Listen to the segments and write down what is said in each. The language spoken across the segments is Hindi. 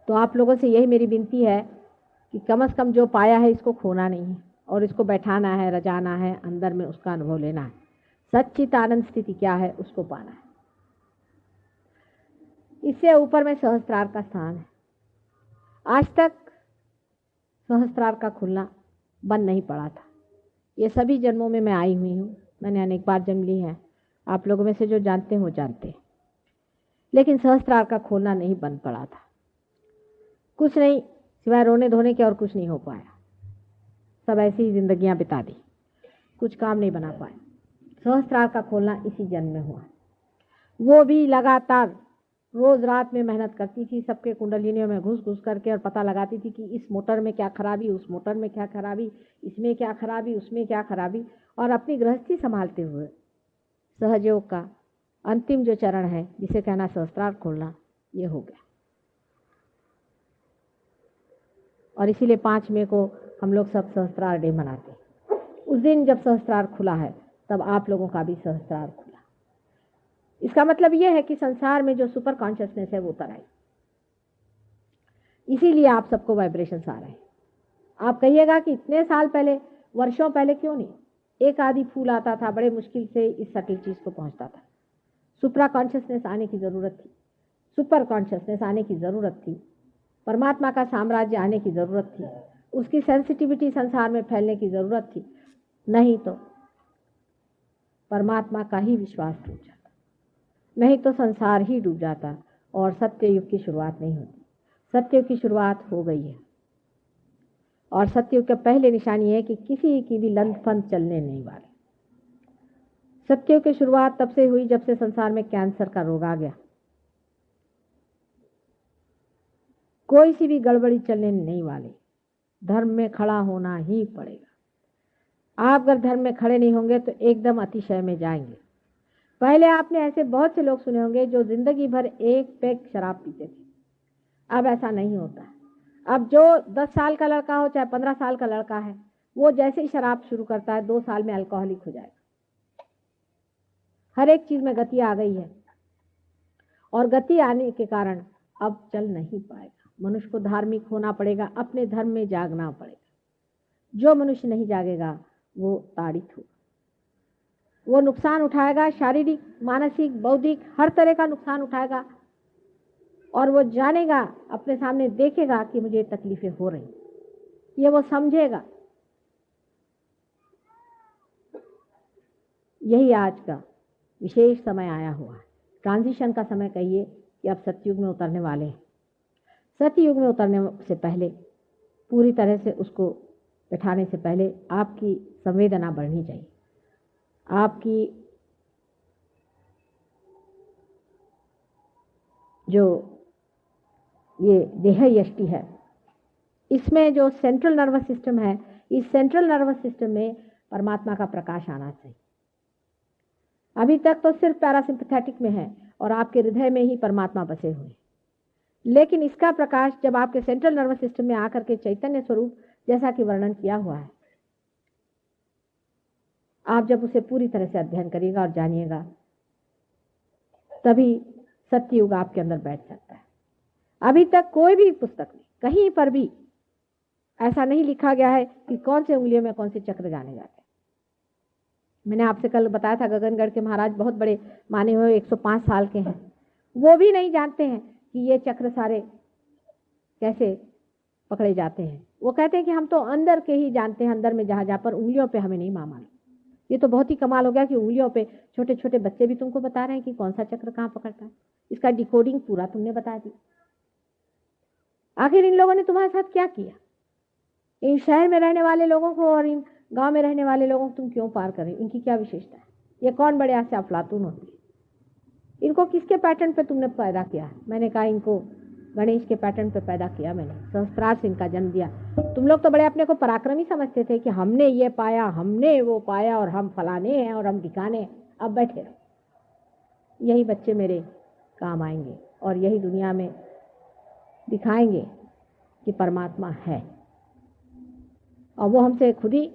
तो आप लोगों से यही मेरी विनती है कि कम से कम जो पाया है इसको खोना नहीं है और इसको बैठाना है, रजाना है, अंदर में उसका अनुभव लेना है। सच्चित आनंद स्थिति क्या है उसको पाना है। इससे ऊपर में सहस्त्रार का स्थान है। आज तक सहस्त्रार का खुलना बंद नहीं पड़ा था। ये सभी जन्मों में मैं आई हुई हूँ, मैंने अनेक बार जन्म ली है, आप लोगों में से जो जानते हो जानते हैं, लेकिन सहस्त्रार का खोलना नहीं बंद पड़ा था। कुछ नहीं सिवाय रोने धोने के और कुछ नहीं हो पाया। सब ऐसी ही जिंदगियां बिता दी, कुछ काम नहीं बना पाए। सहस्त्रार का खोलना इसी जन्म में हुआ। वो भी लगातार रोज रात में मेहनत करती थी, सबके कुंडलिनियों में घुस घुस करके और पता लगाती थी कि इस मोटर में क्या खराबी, उस मोटर में क्या खराबी, इसमें क्या खराबी, उसमें क्या खराबी, और अपनी गृहस्थी संभालते हुए सहयोग का अंतिम जो चरण है जिसे कहना सहस्त्रार खोलना, ये हो गया। और इसीलिए 5 मई को हम लोग सब सहस्त्रार डे मनाते हैं। उस दिन जब सहस्त्रार खुला है तब आप लोगों का भी सहस्त्रार खुला। इसका मतलब यह है कि संसार में जो सुपर कॉन्शियसनेस है वो उतर आई, इसीलिए आप सबको वाइब्रेशंस आ रहे हैं। आप कहिएगा कि इतने साल पहले, वर्षों पहले क्यों नहीं? एक आदि फूल आता था, बड़े मुश्किल से इस सटल चीज को पहुंचता था। सुपर कॉन्शियसनेस आने की जरूरत थी, सुपर कॉन्शियसनेस आने की जरूरत थी, परमात्मा का साम्राज्य आने की जरूरत थी, उसकी सेंसिटिविटी संसार में फैलने की जरूरत थी। नहीं तो परमात्मा का ही विश्वास टूट जाता, नहीं तो संसार ही डूब जाता और सत्ययुग की शुरुआत नहीं होती। सत्ययुग की शुरुआत हो गई है और सत्ययुग का पहले निशानी है कि किसी की भी लंथ फंथ चलने नहीं वाले। सत्ययुग की शुरुआत तब से हुई जब से संसार में कैंसर का रोग आ गया। कोई सी भी गड़बड़ी चलने नहीं वाली, धर्म में खड़ा होना ही पड़ेगा। आप अगर धर्म में खड़े नहीं होंगे तो एकदम अतिशय में जाएंगे। पहले आपने ऐसे बहुत से लोग सुने होंगे जो जिंदगी भर एक पैक शराब पीते थे, अब ऐसा नहीं होता। अब जो 10 साल का लड़का हो चाहे 15 साल का लड़का है, वो जैसे ही शराब शुरू करता है 2 साल में अल्कोहलिक हो जाएगा। हर एक चीज में गति आ गई है और गति आने के कारण अब चल नहीं पाएगा। मनुष्य को धार्मिक होना पड़ेगा, अपने धर्म में जागना पड़ेगा। जो मनुष्य नहीं जागेगा वो ताड़ित होगा, वो नुकसान उठाएगा, शारीरिक, मानसिक, बौद्धिक, हर तरह का नुकसान उठाएगा। और वो जानेगा, अपने सामने देखेगा कि मुझे तकलीफें हो रही, ये वो समझेगा। यही आज का विशेष समय आया हुआ है, ट्रांजिशन का समय कहिए कि अब सतयुग में उतरने वाले हैं। सतयुग में उतरने से पहले, पूरी तरह से उसको बैठाने से पहले आपकी संवेदना बढ़नी चाहिए। आपकी जो ये देह यष्टि है, इसमें जो सेंट्रल नर्वस सिस्टम है, इस सेंट्रल नर्वस सिस्टम में परमात्मा का प्रकाश आना चाहिए। अभी तक तो सिर्फ पैरासिम्पैथेटिक में है और आपके हृदय में ही परमात्मा बसे हुए हैं, लेकिन इसका प्रकाश जब आपके सेंट्रल नर्वस सिस्टम में आकर के चैतन्य स्वरूप जैसा कि वर्णन किया हुआ है, आप जब उसे पूरी तरह से अध्ययन करिएगा और जानिएगा, तभी सत्ययुग आपके अंदर बैठ सकता है। अभी तक कोई भी पुस्तक में कहीं पर भी ऐसा नहीं लिखा गया है कि कौन से उंगलियों में कौन से चक्र जाने जाते हैं। मैंने आपसे कल बताया था, गगनगढ़ के महाराज बहुत बड़े माने हुए 105 साल के हैं, वो भी नहीं जानते हैं कि ये चक्र सारे कैसे पकड़े जाते हैं। वो कहते हैं कि हम तो अंदर के ही जानते हैं, अंदर में जहाँ पर उंगलियों पे हमें नहीं मालूम। ये तो बहुत ही कमाल हो गया कि उंगलियों पे छोटे छोटे बच्चे भी तुमको बता रहे हैं कि कौन सा चक्र कहाँ पकड़ता है। इसका डिकोडिंग पूरा तुमने बता दी। आखिर इन लोगों ने तुम्हारे साथ क्या किया? इन शहर में रहने वाले लोगों को और इन गांव में रहने वाले लोगों को तुम क्यों पार कर रहे हो? इनकी क्या विशेषता है? ये कौन बड़े ऐसे अफलातून होते हैं? इनको किसके पैटर्न पे तुमने पैदा किया? मैंने कहा इनको गणेश के पैटर्न पे पैदा किया मैंने, सहस्त्रार से इनका जन्म दिया। तुम लोग तो बड़े अपने को पराक्रमी समझते थे कि हमने ये पाया, हमने वो पाया और हम फलाने हैं और हम दिखाने हैं। अब बैठे रहो। यही बच्चे मेरे काम आएंगे और यही दुनिया में दिखाएंगे कि परमात्मा है। और वो हमसे खुद ही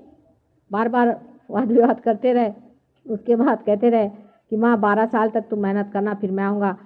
बार बार वाद विवाद करते रहे, उसके बाद कहते रहे कि माँ 12 साल तक तुम मेहनत करना, फिर मैं आऊँगा